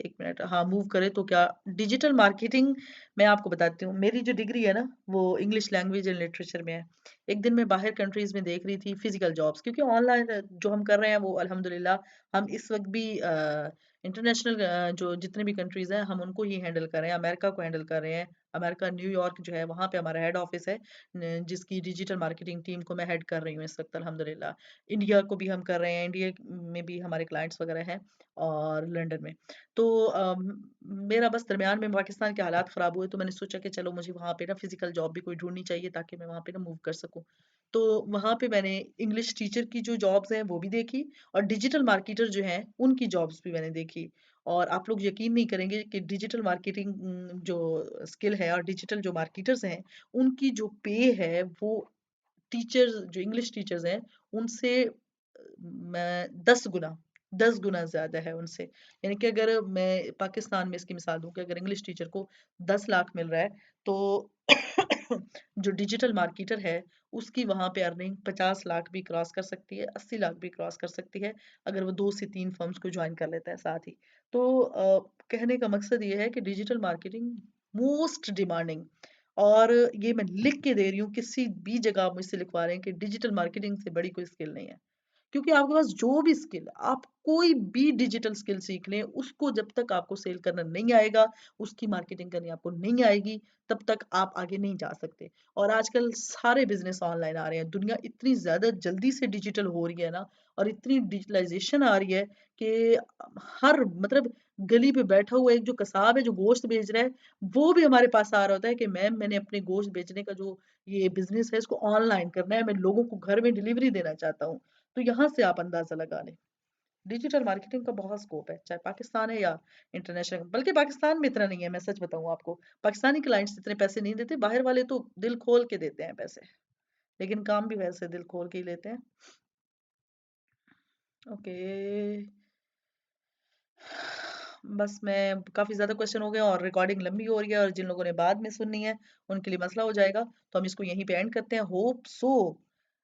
S1: एक मिनट हाँ मूव करे तो क्या डिजिटल मार्केटिंग। मैं आपको बताती हूँ, मेरी जो डिग्री है ना वो इंग्लिश लैंग्वेज एंड लिटरेचर में है। एक दिन मैं बाहर कंट्रीज में देख रही थी फिजिकल जॉब्स, क्योंकि ऑनलाइन जो हम कर रहे हैं वो अल्हम्दुलिल्लाह हम इस वक्त भी इंटरनेशनल जो जितने भी कंट्रीज हैं हम उनको ही हैंडल कर रहे हैं, अमेरिका को हैंडल कर रहे हैं। अमेरिका न्यूयॉर्क जो है वहाँ पे हमारा हेड ऑफिस है, जिसकी डिजिटल मार्केटिंग टीम को मैं हेड कर रही हूँ इस वक्त अल्हम्दुलिल्लाह। इंडिया को भी हम कर रहे हैं, इंडिया में भी हमारे क्लाइंट्स वगैरह हैं और लंदन में। तो मेरा बस दरमियान में पाकिस्तान के हालात ख़राब हुए तो मैंने सोचा कि चलो मुझे वहाँ पे ना फिजिकल जॉब भी कोई ढूंढनी चाहिए ताकि मैं वहाँ पे ना मूव कर सकूँ। तो वहाँ पे मैंने इंग्लिश टीचर की जो जॉब्स हैं वो भी देखी और डिजिटल मार्केटर जो हैं उनकी जॉब्स भी मैंने देखी। और आप लोग यकीन नहीं करेंगे कि डिजिटल मार्केटिंग जो स्किल है और डिजिटल जो मार्केटर्स हैं उनकी जो पे है वो टीचर्स जो इंग्लिश टीचर्स हैं उनसे मैं 10 गुना ज्यादा है उनसे। यानी कि अगर मैं पाकिस्तान में इसकी मिसाल दूं कि अगर इंग्लिश टीचर को 10 लाख मिल रहा है तो जो डिजिटल मार्केटर है उसकी वहां पे अर्निंग 50 लाख भी क्रॉस कर सकती है, 80 लाख भी क्रॉस कर सकती है अगर वो 2 से 3 फर्म्स को ज्वाइन कर लेता है साथ ही। तो कहने का मकसद ये है कि डिजिटल मार्केटिंग मोस्ट डिमांडिंग। और ये मैं लिख के दे रही हूँ, किसी भी जगह आप मुझसे लिखवा रहे हैं कि डिजिटल मार्केटिंग से बड़ी कोई स्किल नहीं है। क्योंकि आपके पास जो भी स्किल आप कोई भी डिजिटल स्किल सीख लें उसको जब तक आपको सेल करना नहीं आएगा, उसकी मार्केटिंग करनी आपको नहीं आएगी, तब तक आप आगे नहीं जा सकते। और आजकल सारे बिजनेस ऑनलाइन आ रहे हैं, दुनिया इतनी ज्यादा जल्दी से डिजिटल हो रही है ना और इतनी डिजिटलाइजेशन आ रही है कि हर मतलब गली पे बैठा हुआ एक जो कसाब है जो गोश्त बेच रहा है वो भी हमारे पास आ रहा होता है कि मैम मैंने अपने गोश्त बेचने का जो ये बिजनेस है इसको ऑनलाइन करना है, मैं लोगों को घर में डिलीवरी देना चाहता हूँ। तो यहाँ से आप अंदाजा लगा लें, डिजिटल मार्केटिंग का बहुत स्कोप है, चाहे पाकिस्तान है या इंटरनेशनल। बल्कि पाकिस्तान में इतना नहीं है, मैं सच बताऊं आपको, पाकिस्तानी क्लाइंट्स इतने पैसे नहीं देते, बाहर वाले तो दिल खोल के देते हैं पैसे, लेकिन काम भी वैसे दिल खोल के ही लेते हैं। ओके, बस मैं काफी ज्यादा क्वेश्चन हो गए और रिकॉर्डिंग लंबी हो रही है और जिन लोगों ने बाद में सुननी है उनके लिए मसला हो जाएगा, तो हम इसको यहीं पे एंड करते हैं। होप सो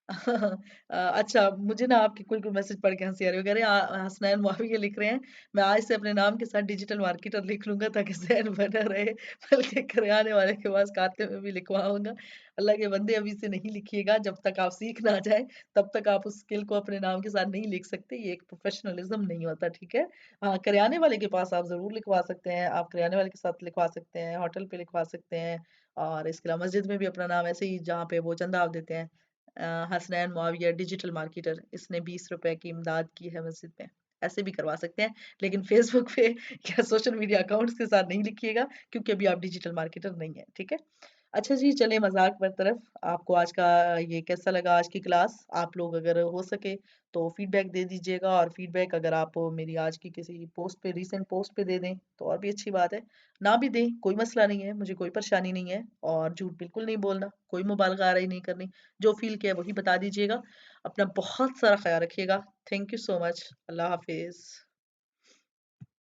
S1: अच्छा, मुझे ना आपके कुल मैसेज पढ़ के हँसी आ रही है। वो कह रहे हैं हसनैन मुआविया लिख रहे हैं, मैं आज से अपने नाम के साथ डिजिटल मार्केटर लिख लूँगा ताकि ज़हन बना रहे, बल्कि करियाने वाले के पास खाते में भी लिखवाऊँगा। अल्लाह के बंदे अभी से नहीं लिखिएगा, जब तक आप सीख ना जाएँ, तब तक आप उस स्किल को अपने नाम के साथ नहीं लिख सकते, ये एक प्रोफ़ेशनलिज़्म नहीं होता, ठीक है? हाँ, करियाने वाले के पास आप ज़रूर लिखवा सकते हैं, आप करियाने वाले के साथ लिखवा सकते हैं, होटल पे लिखवा सकते हैं और इसके अलावा मस्जिद में भी अपना नाम ऐसे ही जहाँ पे वो चंदा आप देते हैं हसनैन मुआविया डिजिटल मार्केटर इसने ₹20 की इमदाद की है मस्जिद में। ऐसे भी करवा सकते हैं, लेकिन फ़ेसबुक पे या सोशल मीडिया अकाउंट्स के साथ नहीं लिखिएगा क्योंकि अभी आप डिजिटल मार्केटर नहीं हैं, ठीक है? अच्छा जी, चलिए मज़ाक बरतरफ, आपको आज का ये कैसा लगा आज की क्लास? आप लोग अगर हो सके तो फ़ीडबैक दे दीजिएगा और फ़ीडबैक अगर आप मेरी आज की किसी पोस्ट पे रीसेंट पोस्ट पे दे दें, तो और भी अच्छी बात है। ना भी दें, कोई मसला नहीं है, मुझे कोई परेशानी नहीं है और झूठ बिल्कुल नहीं बोलना, कोई मुबालगाराई नहीं करनी। जो फ़ील किया है वही बता दीजिएगा। अपना बहुत सारा ख़्याल रखिएगा। Thank you so much. अल्लाह हाफ़िज़।